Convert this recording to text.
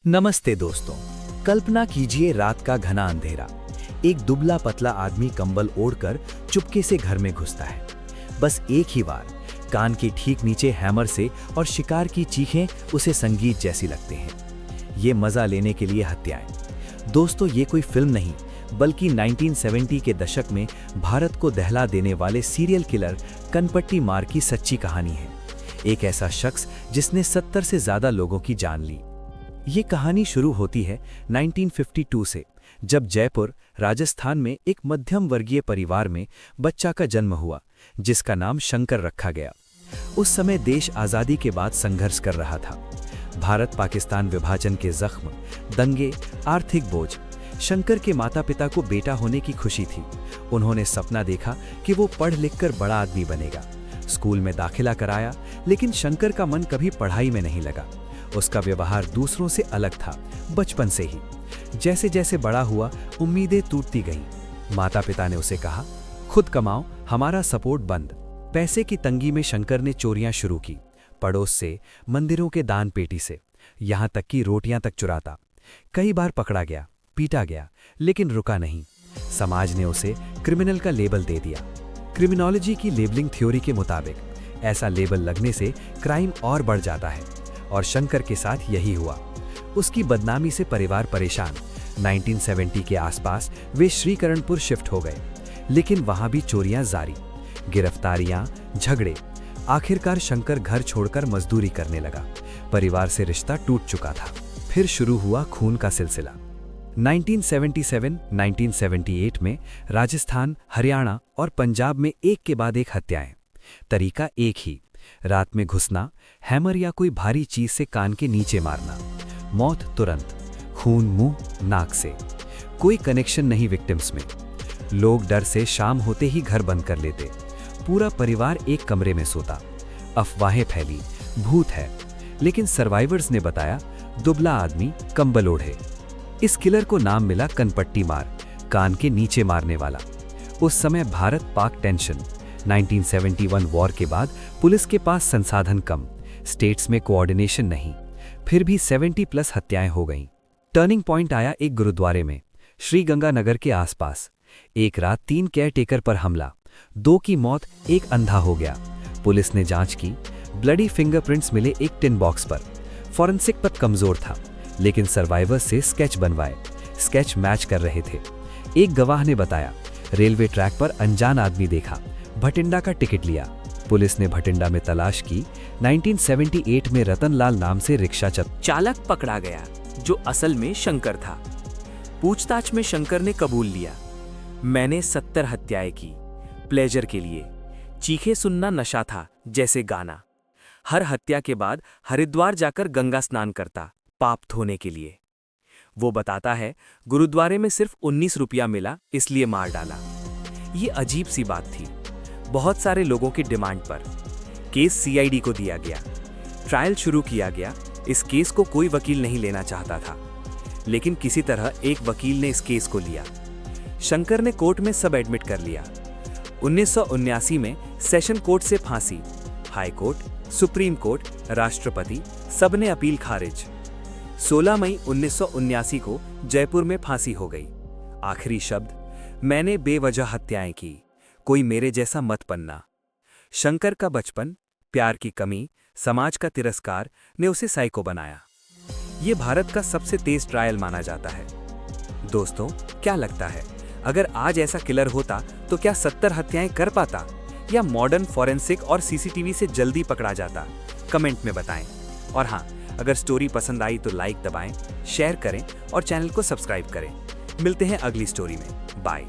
नमस्ते दोस्तों। कल्पना कीजिए रात का घना अंधेरा। एक दुबला पतला आदमी कंबल ओढ़कर चुपके से घर में घुसता है। बस एक ही बार, कान के ठीक नीचे हैमर से, और शिकार की चीखें उसे संगीत जैसी लगते हैं। ये मजा लेने के लिए हत्याएं। दोस्तों, ये कोई फिल्म नहीं, बल्कि 1970 के दशक में भारत को दहला देने वाले सीरियल किलर कनपट्टी मार की सच्ची कहानी है। एक ऐसा शख्स जिसने 70 से ज्यादा लोगों की जान ली। ये कहानी शुरू होती है 1952 से, जब जयपुर, राजस्थान में एक मध्यम वर्गीय परिवार में बच्चा का जन्म हुआ, जिसका नाम शंकर रखा गया। उस समय देश आज़ादी के बाद संघर्ष कर रहा था। भारत पाकिस्तान विभाजन के जख्म, दंगे, आर्थिक बोझ। शंकर के माता पिता को बेटा होने की खुशी थी। उन्होंने सपना देखा कि वो पढ़ लिख कर बड़ा आदमी बनेगा। स्कूल में दाखिला कराया, लेकिन शंकर का मन कभी पढ़ाई में नहीं लगा। उसका व्यवहार दूसरों से अलग था, बचपन से ही। जैसे जैसे बड़ा हुआ, उम्मीदें टूटती गईं। माता पिता ने उसे कहा, खुद कमाओ, हमारा सपोर्ट बंद। पैसे की तंगी में शंकर ने चोरियां शुरू की, पड़ोस से, मंदिरों के दान पेटी से, यहां तक कि रोटियां तक चुराता। कई बार पकड़ा गया, पीटा गया, लेकिन रुका नहीं। समाज ने उसे क्रिमिनल का लेबल दे दिया। क्रिमिनोलॉजी की लेबलिंग थ्योरी के मुताबिक ऐसा लेबल लगने से क्राइम और बढ़ जाता है, और शंकर के साथ यही हुआ। उसकी बदनामी से परिवार परेशान। 1970 के आसपास वे श्रीकरणपुर शिफ्ट हो गए, लेकिन वहां भी चोरियां जारी, गिरफ्तारियां, झगड़े। आखिरकार शंकर घर छोड़कर मजदूरी करने लगा। परिवार से रिश्ता टूट चुका था। फिर शुरू हुआ खून का सिलसिला। 1977-1978 में राजस्थान, हरियाणा और पंजाब में एक के बाद एक हत्याएं। तरीका एक ही, रात में घुसना, हैमर या कोई भारी चीज से कान के नीचे मारना। मौत तुरंत, खून मुंह, नाक से। कोई कनेक्शन नहीं विक्टिम्स में। लोग डर से शाम होते ही घर बंद कर लेते। पूरा परिवार एक कमरे में सोता। अफवाहें फैली, भूत है, लेकिन सर्वाइवर्स ने बताया, दुबला आदमी, कंबल ओढ़े। इस किलर को नाम मिला कनपट्टी मार, कान के नीचे मारने वाला। उस समय भारत पाक टेंशन। 1971 वॉर के बाद पुलिस के पास संसाधन कम, स्टेट्स में कोऑर्डिनेशन नहीं। फिर भी 70+ हत्याएं हो गईं। टर्निंग पॉइंट आया एक गुरुद्वारे में, श्रीगंगानगर के आसपास। एक रात 3 केयरटेकर पर हमला, 2 की मौत, एक अंधा हो गया। पुलिस ने जांच की, ब्लडी फिंगरप्रिंट्स मिले एक टिन बॉक्स पर। फॉरेंसिक पर कमजोर था, लेकिन सर्वाइवर्स से स्केच बनवाए। स्केच मैच कर रहे थे। एक गवाह ने बताया, रेलवे ट्रैक पर अनजान आदमी देखा, भटिंडा का टिकट लिया। पुलिस ने भटिंडा में तलाश की। 1978 में रतनलाल नाम से रिक्शा चालक पकड़ा गया, जो असल में शंकर था। पूछताछ में शंकर ने कबूल लिया, मैंने 70 हत्याएं की, प्लेजर के लिए। चीखे सुनना नशा था, जैसे गाना। हर हत्या के बाद हरिद्वार जाकर गंगा स्नान करता, पाप धोने के लिए। वो बताता है, गुरुद्वारे में सिर्फ 19 रुपया मिला, इसलिए मार डाला। ये अजीब सी बात थी। बहुत सारे लोगों की डिमांड पर केस सीआईडी को दिया गया। ट्रायल शुरू किया गया। इस केस को कोई वकील नहीं लेना चाहता था, लेकिन किसी तरह एक वकील ने इस केस को लिया। शंकर ने कोर्ट में सब एडमिट कर लिया। 1979 में सेशन कोर्ट से फांसी। हाई कोर्ट, सुप्रीम कोर्ट, राष्ट्रपति, सबने अपील खारिज। 16 मई 1979 को जयपुर में फांसी हो गई। आखिरी शब्द, मैंने बेवजह हत्याएं की, कोई मेरे जैसा मत बनना। शंकर का बचपन, प्यार की कमी, समाज का तिरस्कार ने उसे साइको बनाया। ये भारत का सबसे तेज ट्रायल माना जाता है। दोस्तों, क्या लगता है, अगर आज ऐसा किलर होता तो क्या 70 हत्याएं कर पाता, या मॉडर्न फॉरेंसिक और सीसीटीवी से जल्दी पकड़ा जाता? कमेंट में बताएं। और हाँ, अगर स्टोरी पसंद आई तो लाइक दबाएं, शेयर करें और चैनल को सब्सक्राइब करें। मिलते हैं अगली स्टोरी में। बाय।